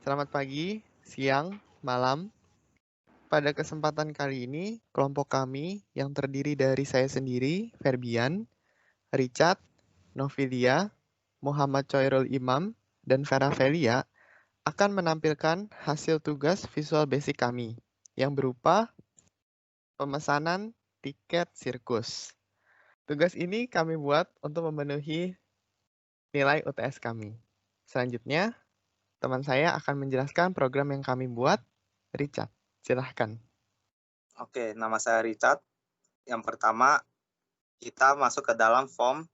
Selamat pagi, siang, malam. Pada kesempatan kali ini, kelompok kami yang terdiri dari saya sendiri, Ferbian, Richard, Novilia, Muhammad Choirul Imam, dan Vera Velia akan menampilkan hasil tugas visual basic kami yang berupa pemesanan tiket sirkus. Tugas ini kami buat untuk memenuhi nilai UTS kami. Selanjutnya, teman saya akan menjelaskan program yang kami buat. Richard, silahkan. Oke, nama saya Richard. Yang pertama, kita masuk ke dalam form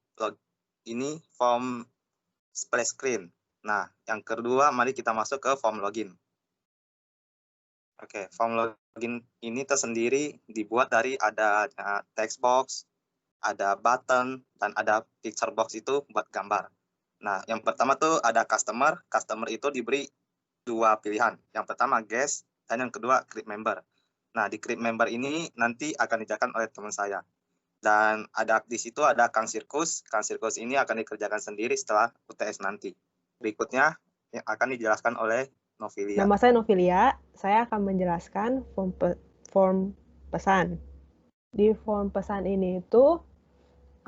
splash screen. Nah, yang kedua, mari kita masuk ke form login. Oke, form login ini tersendiri dibuat dari ada text box, ada button, dan ada picture box itu buat gambar. Nah, yang pertama tuh ada customer. Customer itu diberi dua pilihan. Yang pertama guest, dan yang kedua create member. Nah, di create member ini nanti akan dikerjakan oleh teman saya. Dan di situ ada Kang Sirkus. Kang Sirkus ini akan dikerjakan sendiri setelah UTS nanti. Berikutnya yang akan dijelaskan oleh Novilia. Nama saya Novilia, saya akan menjelaskan form pesan. Di form pesan ini itu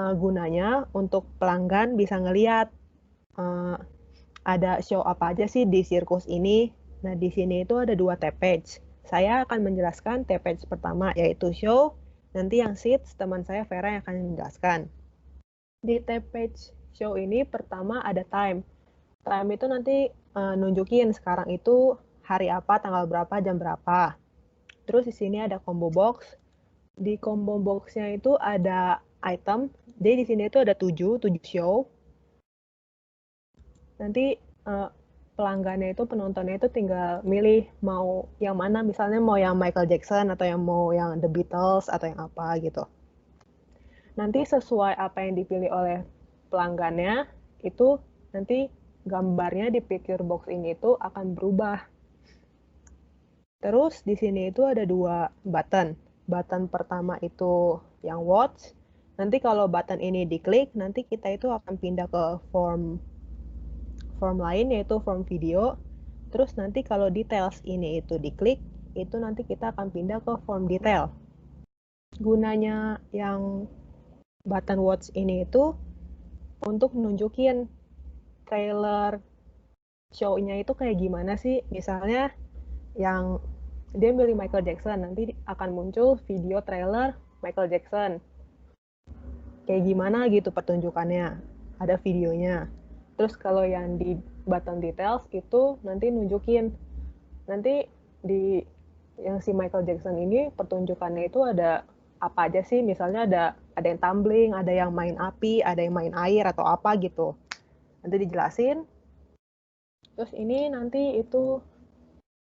gunanya untuk pelanggan bisa ngelihat ada show apa aja sih di sirkus ini. Nah, di sini itu ada dua tab page. Saya akan menjelaskan tab page pertama yaitu show, nanti yang seats teman saya Vera yang akan menjelaskan. Di tab page show ini pertama ada time. Time itu nanti nunjukin sekarang itu hari apa, tanggal berapa, jam berapa. Terus di sini ada combo box. Di combo boxnya itu ada item. Jadi di sini itu ada 7 show. Nanti pelanggannya itu, penontonnya itu tinggal milih mau yang mana, misalnya mau yang Michael Jackson atau yang mau yang The Beatles atau yang apa gitu. Nanti sesuai apa yang dipilih oleh pelanggannya, itu nanti gambarnya di picture box ini itu akan berubah. Terus di sini itu ada dua button. Button pertama itu yang watch. Nanti kalau button ini diklik, nanti kita itu akan pindah ke form lain yaitu form video. Terus nanti kalau details ini itu diklik, itu nanti kita akan pindah ke form detail. Gunanya yang button watch ini itu untuk nunjukin trailer show-nya itu kayak gimana sih. Misalnya yang dia milih Michael Jackson, nanti akan muncul video trailer Michael Jackson. Kayak gimana gitu pertunjukannya, ada videonya. Terus kalau yang di button details itu nanti nunjukin, nanti di yang si Michael Jackson ini pertunjukannya itu ada apa aja sih, misalnya ada yang tumbling, ada yang main api, ada yang main air atau apa gitu. Nanti dijelasin. Terus ini nanti itu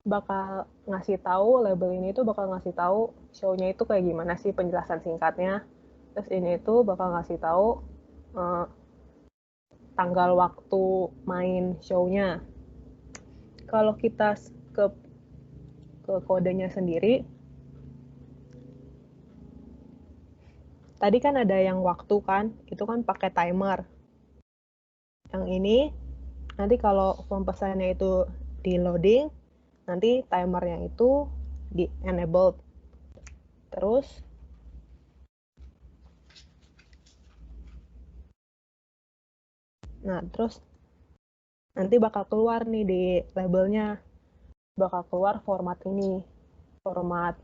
bakal ngasih tahu, label ini tuh bakal ngasih tahu show-nya itu kayak gimana sih, penjelasan singkatnya. Terus ini tuh bakal ngasih tahu tanggal waktu main show-nya. Kalau kita ke kodenya sendiri, tadi kan ada yang waktu kan, itu kan pakai timer. Yang ini nanti kalau form pesannya itu di loading, nanti timernya itu di enabled. Terus nanti bakal keluar nih di labelnya, bakal keluar format ini, format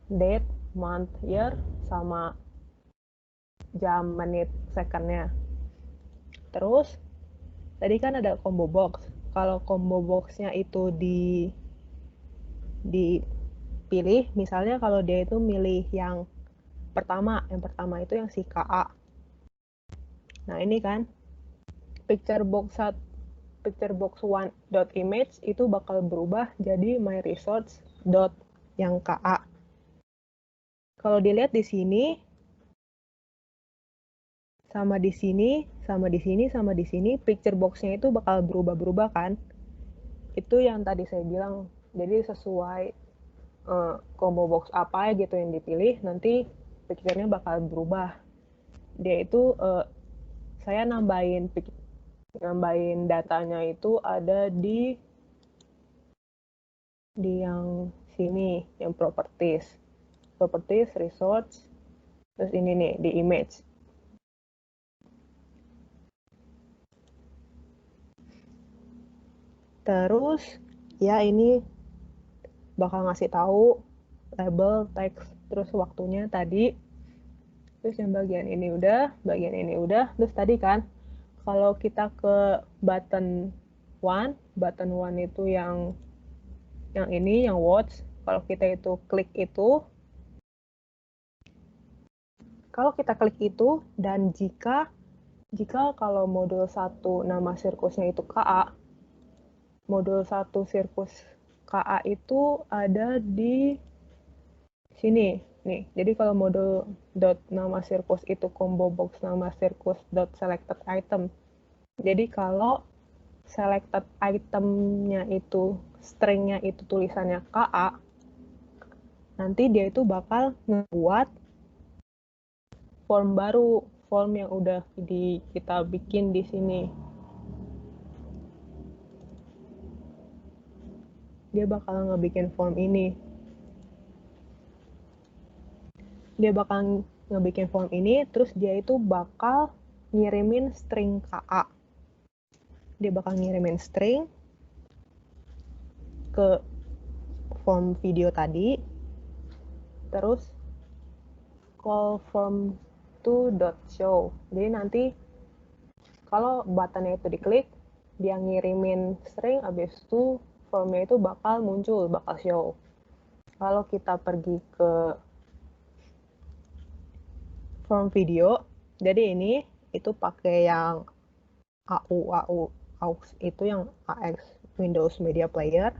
date, month, year, sama jam, menit, secondnya. Terus tadi kan ada combo box. Kalau combo boxnya itu dipilih, misalnya kalau dia itu milih yang pertama itu yang si KA. Nah ini kan picture box one dot image itu bakal berubah jadi my resource dot yang KA. Kalau dilihat di sini sama di sini, sama di sini, sama di sini, picture box-nya itu bakal berubah-berubah kan. Itu yang tadi saya bilang, jadi sesuai combo box apa gitu yang dipilih, nanti picture-nya bakal berubah. Dia itu, saya nambahin nambahin datanya itu ada di yang sini, yang properties, resource, terus ini nih di image. Terus ya ini bakal ngasih tahu label, text, terus waktunya tadi. Terus yang bagian ini udah, terus tadi kan kalau kita ke button one itu yang ini, yang watch, kalau kita itu klik itu, dan jika kalau modul 1 nama sirkusnya itu KA, modul 1 sirkus KA itu ada di sini nih. Jadi kalau modul dot nama sirkus itu combo box nama sirkus dot selected item. Jadi kalau selected itemnya itu stringnya itu tulisannya KA, nanti dia itu bakal ngebuat form baru, form yang udah kita bikin di sini. Dia bakal ngebikin form ini. Terus dia itu bakal ngirimin string KA. Dia bakal ngirimin string ke form video tadi, terus call form to.show. Jadi nanti kalau buttonnya itu diklik, dia ngirimin string, habis itu formnya itu bakal muncul, bakal show. Kalau kita pergi ke form video, jadi ini itu pakai yang AUX itu yang AX Windows Media Player.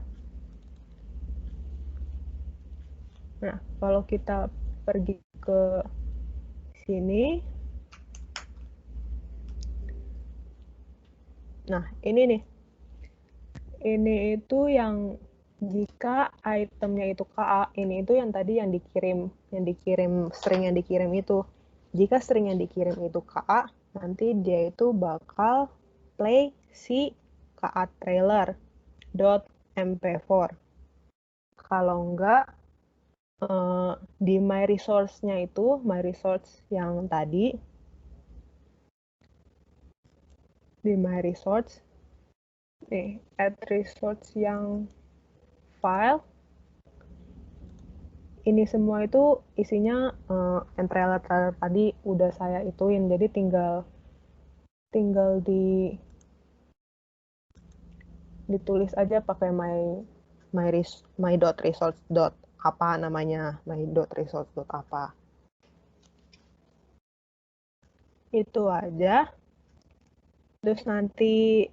Nah, kalau kita pergi ke sini, nah ini nih, ini itu yang jika itemnya itu KA, ini itu yang tadi yang dikirim string yang dikirim itu. Jika string yang dikirim itu KA, nanti dia itu bakal play si KA trailer .mp4. Kalau enggak, di my resource-nya itu, my resource yang tadi, di my resource, nih, add resource yang file, ini semua itu isinya trailer tadi udah saya ituin, jadi tinggal ditulis aja pakai my.resource. Apa namanya, my.resource apa. Itu aja. Terus nanti,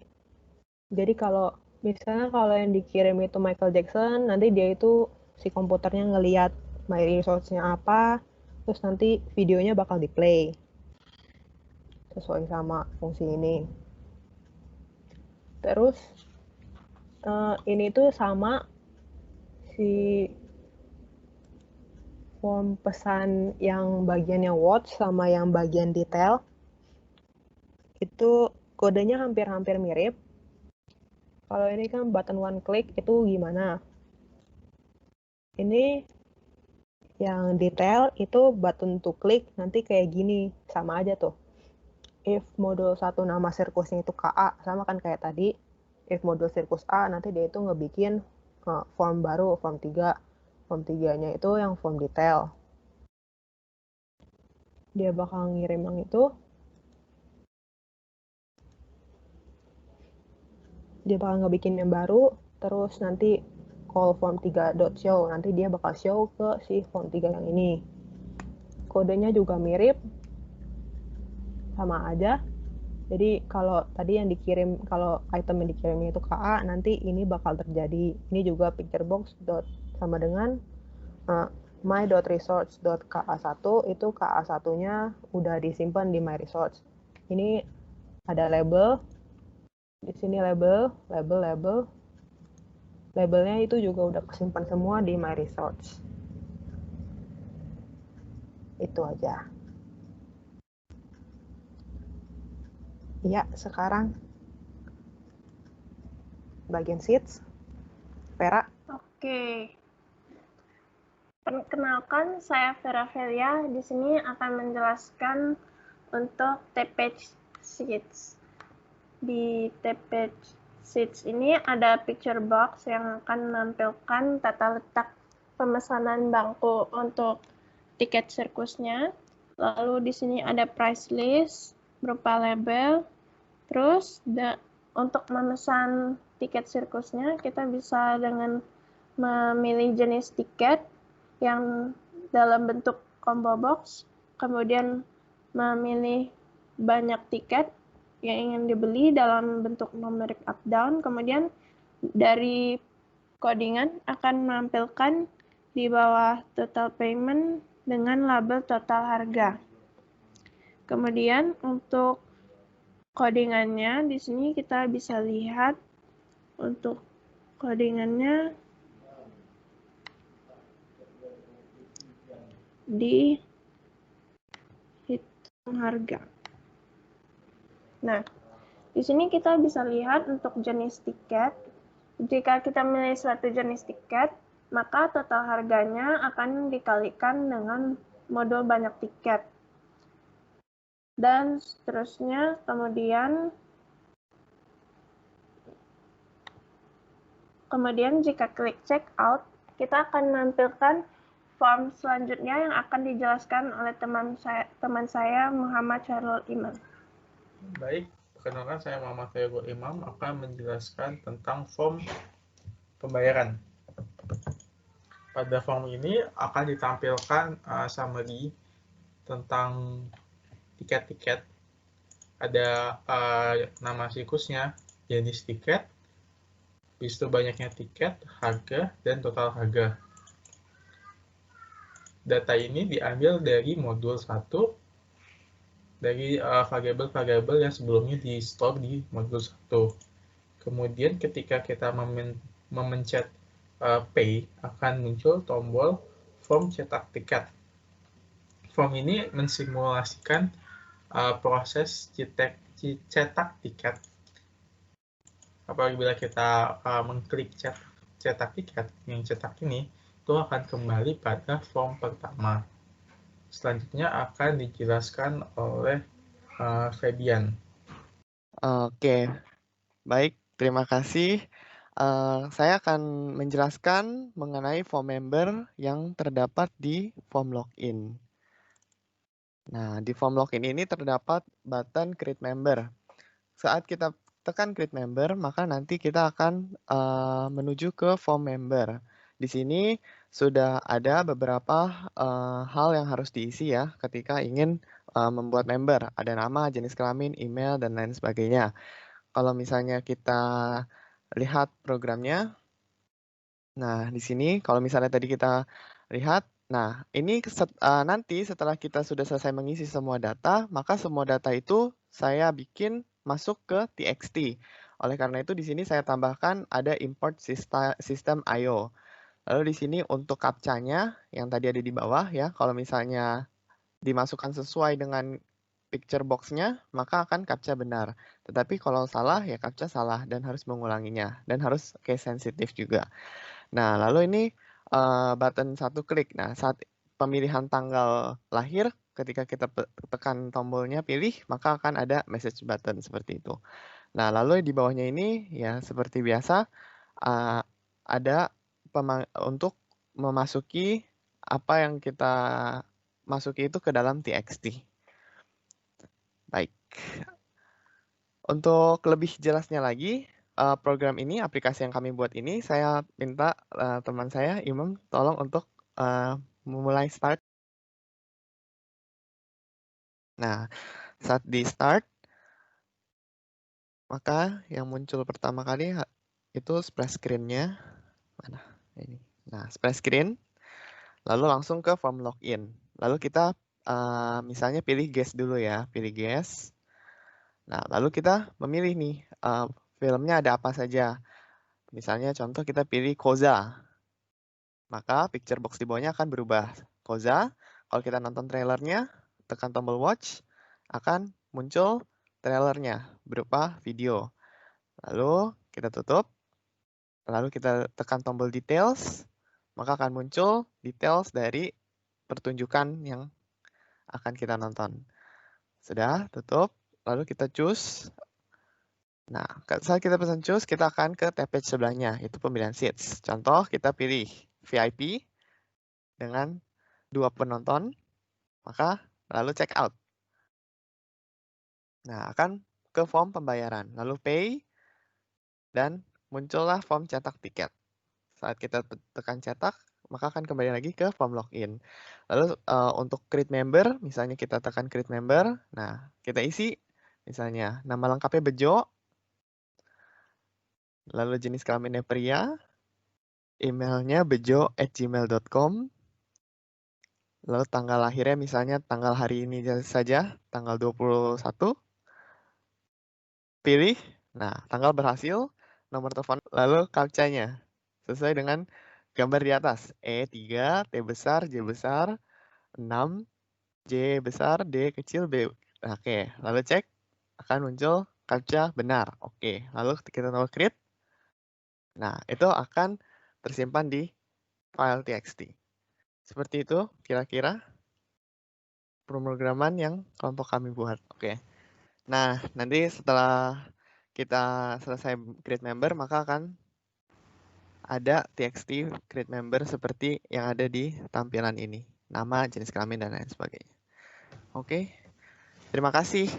jadi kalau misalnya kalau yang dikirim itu Michael Jackson, nanti dia itu si komputernya ngelihat my resource-nya apa, terus nanti videonya bakal di-play sesuai sama fungsi ini. Terus ini tuh sama si form pesan yang bagiannya watch sama yang bagian detail itu kodenya hampir-hampir mirip. Kalau ini kan button one click itu gimana? Ini yang detail itu button to click nanti kayak gini, sama aja tuh. If modul 1 nama sirkusnya itu KA, sama kan kayak tadi. If modul sirkus A, nanti dia itu ngebikin form baru, form 3. Form 3-nya itu yang form detail. Dia bakal ngirim yang itu. Dia bakal ngebikin yang baru, terus nanti call form 3.show. Nanti dia bakal show ke si form 3 yang ini. Kodenya juga mirip, sama aja. Jadi kalau tadi yang dikirim, kalau item yang dikirimnya itu KA, nanti ini bakal terjadi. Ini juga picture box sama dengan my.resource.ka1, itu KA1-nya udah disimpan di my resource. Ini ada label, di sini labelnya itu juga udah kesimpan semua di my resource. Itu aja. Ya, sekarang bagian seats. Vera. Oke. Perkenalkan, saya Vera Velia. Di sini akan menjelaskan untuk TPage Sheets. Di TPage Sheets ini ada picture box yang akan menampilkan tata letak pemesanan bangku untuk tiket sirkusnya. Lalu di sini ada price list berupa label. Terus untuk memesan tiket sirkusnya, kita bisa dengan memilih jenis tiket yang dalam bentuk combo box, kemudian memilih banyak tiket yang ingin dibeli dalam bentuk numeric up down, kemudian dari codingan akan menampilkan di bawah total payment dengan label total harga. Kemudian untuk codingannya di sini kita bisa lihat untuk codingannya di hitung harga. Nah, di sini kita bisa lihat untuk jenis tiket. Jika kita memilih suatu jenis tiket, maka total harganya akan dikalikan dengan modul banyak tiket. Dan seterusnya, kemudian jika klik check out, kita akan menampilkan form selanjutnya yang akan dijelaskan oleh teman saya Muhammad Syahrul Imam. Baik, perkenalkan saya Muhammad Syahrul Imam akan menjelaskan tentang form pembayaran. Pada form ini akan ditampilkan summary tentang tiket-tiket. Ada nama sirkusnya, jenis tiket, habis itu banyaknya tiket, harga, dan total harga. Data ini diambil dari modul 1 dari variabel-variabel yang sebelumnya di-store di modul 1. Kemudian ketika kita memencet pay, akan muncul tombol form cetak tiket. Form ini mensimulasikan proses cetak tiket. Apabila kita mengklik cetak tiket, yang cetak ini itu akan kembali pada form pertama. Selanjutnya akan dijelaskan oleh Fabian. Oke, baik, terima kasih. Saya akan menjelaskan mengenai form member yang terdapat di form login. Nah, di form login ini terdapat button create member. Saat kita tekan create member, maka nanti kita akan menuju ke form member. Di sini sudah ada beberapa hal yang harus diisi ya ketika ingin membuat member. Ada nama, jenis kelamin, email, dan lain sebagainya. Kalau misalnya kita lihat programnya, nah di sini kalau misalnya tadi kita lihat, nah ini nanti setelah kita sudah selesai mengisi semua data, maka semua data itu saya bikin masuk ke txt. Oleh karena itu di sini saya tambahkan ada import system IO. Lalu di sini untuk captcha-nya yang tadi ada di bawah ya, kalau misalnya dimasukkan sesuai dengan picture box-nya, maka akan captcha benar. Tetapi kalau salah ya captcha salah dan harus mengulanginya dan harus case sensitif juga. Nah, lalu ini button satu klik. Nah, saat pemilihan tanggal lahir, ketika kita tekan tombolnya pilih, maka akan ada message button seperti itu. Nah, lalu di bawahnya ini ya seperti biasa ada untuk memasuki apa yang kita masuki itu ke dalam txt. Baik. Untuk lebih jelasnya lagi, program ini, aplikasi yang kami buat ini, saya minta teman saya, Imam, tolong untuk memulai start. Nah, saat di start, maka yang muncul pertama kali itu splash screen-nya. Mana? Ini. Nah, splash screen. Lalu langsung ke form login. Lalu kita misalnya pilih guest dulu ya, pilih guest. Nah, lalu kita memilih nih filmnya ada apa saja. Misalnya contoh kita pilih Koza. Maka picture box di bawahnya akan berubah. Koza, kalau kita nonton trailernya, tekan tombol watch, akan muncul trailernya berupa video. Lalu kita tutup. Lalu kita tekan tombol details, maka akan muncul details dari pertunjukan yang akan kita nonton. Sudah, tutup. Lalu kita choose. Nah, saat kita pesan choose, kita akan ke tab page sebelahnya, itu pemilihan seats. Contoh, kita pilih VIP dengan 2 penonton, maka lalu check out. Nah, akan ke form pembayaran, lalu pay, dan muncullah form cetak tiket. Saat kita tekan cetak, maka akan kembali lagi ke form login. Lalu untuk create member, misalnya kita tekan create member, nah kita isi misalnya nama lengkapnya Bejo, lalu jenis kelaminnya pria, emailnya bejo@gmail.com, lalu tanggal lahirnya misalnya tanggal hari ini saja, tanggal 21, pilih, nah tanggal berhasil, nomor telepon, lalu captcha-nya sesuai dengan gambar di atas, E3, T besar, J besar, 6, J besar, D kecil, B. Oke, lalu cek, akan muncul captcha benar. Oke, lalu kita tombol create. Nah, itu akan tersimpan di file txt. Seperti itu kira-kira pemrograman yang kelompok kami buat. Oke. Nah, nanti setelah kita selesai create member, maka akan ada txt create member seperti yang ada di tampilan ini. Nama, jenis kelamin, dan lain sebagainya. Oke. Terima kasih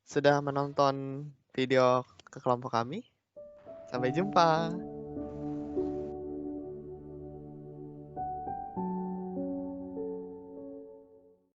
sudah menonton video ke kelompok kami. Sampai jumpa.